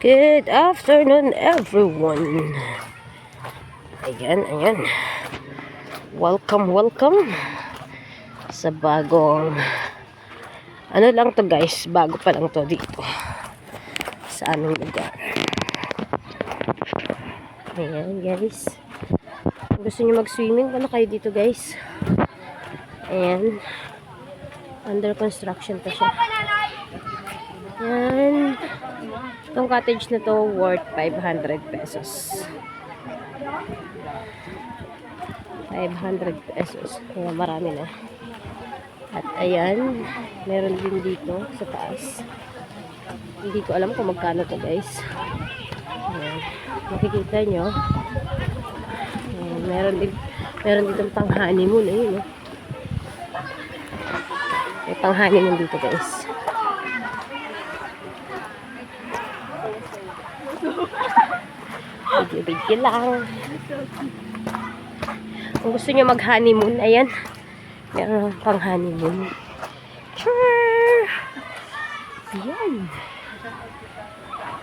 Good afternoon, everyone. Ayan. Welcome sa bagong ano lang to guys, bago pa lang to dito sa aming lugar. Ayan guys, kung gusto nyo mag-swimming, ano kayo dito guys. Ayan, under construction pa siya. Ayan, itong cottage na to worth 500 pesos. 500 pesos. Kaya marami na. At ayan, meron din dito sa taas. Hindi ko alam kung magkano to guys. Ayan, makikita nyo. Ayan, meron dito pang honeymoon. Ayun, oh. May pang honeymoon dito guys. Video lang. Kung gusto nyo mag honeymoon, ayan, meron pang honeymoon. Ayan.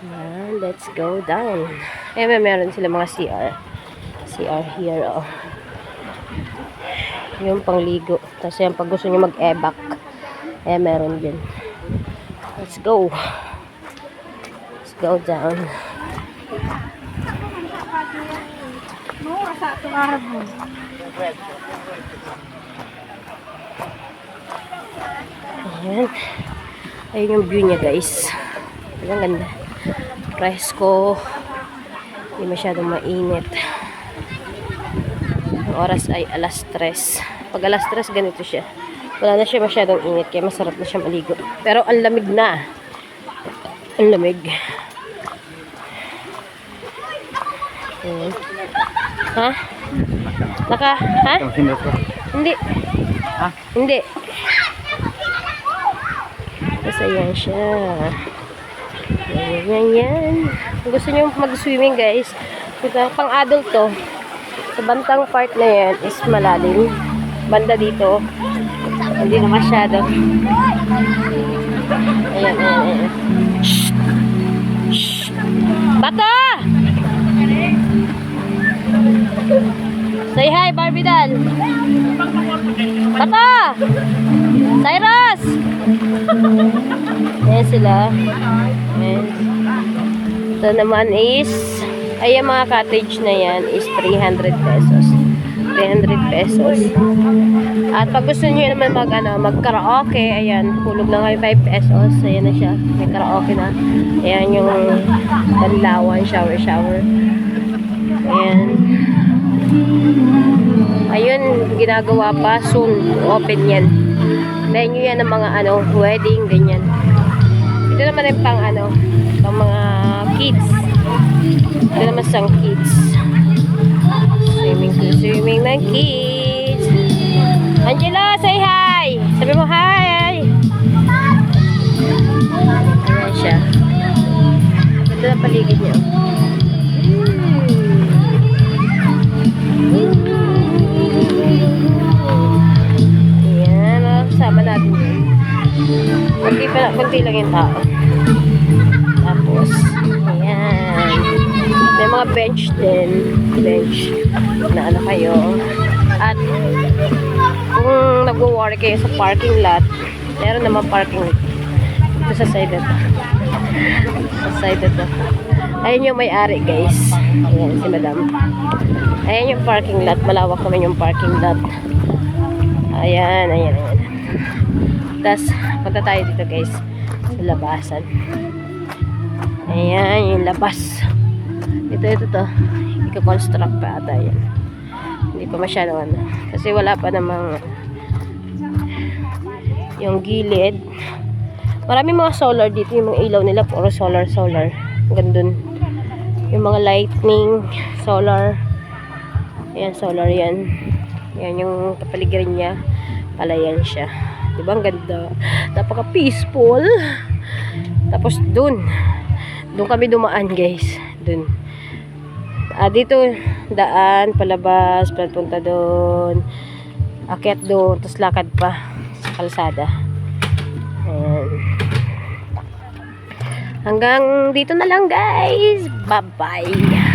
Ayan, let's go down. Ayan, meron sila mga CR here, oh. Yung pangligo. Tapos yan, pag gusto nyo mag-evac, ayan, meron din. Let's go down. Ayan. Ayun yung view niya guys. Ang ganda. Presko. Hindi masyadong mainit. Ang oras ay alas 3. Pag alas 3 ganito siya. Wala na siya masyadong init. Kaya masarap na siya maligo. Pero ang lamig na. Ang lamig. Ayan. Ha? Ha? Hindi. Ha? Hindi. Kasi ayan siya. Yan. Kung gusto nyo mag-swimming guys, pang adult to. Sa bantang part na yan is malalim. Banda dito, hindi na masyado. Ayan. Shhh! Bata! Say hi, Barbie doll. Bata! Cyrus! Ayan sila. Ayan. Ito naman is, ayan mga cottage na yan is 300 pesos. 300 pesos. At pag gusto nyo naman mag-karaoke, ayan, hulog lang kayo 5 pesos. Ayan na siya. May karaoke na. Ayan yung banlawan, shower. Ayan. Ayun, ginagawa pa. Soon, open yan. Venue yan ng mga wedding, ganyan. Ito naman yung pang pang mga kids. Ito naman sang kids. Swimming ng kids. Angela, say hi! Sabi mo hi! Ayan siya. Ito na paligid niya. Sama natin yun. Kunti lang yung tao. Tapos, ayan. May mga bench din. Na kayo. At, kung nag-worry kayo sa parking lot, meron naman parking dito sa side na to. Ayan yung may-ari guys. Ayan si madam. Ayan yung parking lot. Malawak naman yung parking lot. Ayan. Tapos, punta tayo dito guys sa labasan. Ayan, yung labas. Ito to. Ika-construct pa ata yan. Hindi pa masyadong kasi wala pa namang yung gilid. Maraming mga solar dito. Yung mga ilaw nila, puro solar. Gandun. Yung mga lightning, solar. Ayan, solar yan. Yan yung kapaligiran niya. Palayan siya. Diba ang ganda? Napaka-peaceful. Tapos doon kami dumaan guys. Doon. Dito daan, palabas, papunta doon. Akyat doon, tapos lakad pa sa kalsada. Ayan. Hanggang dito na lang guys. Bye-bye.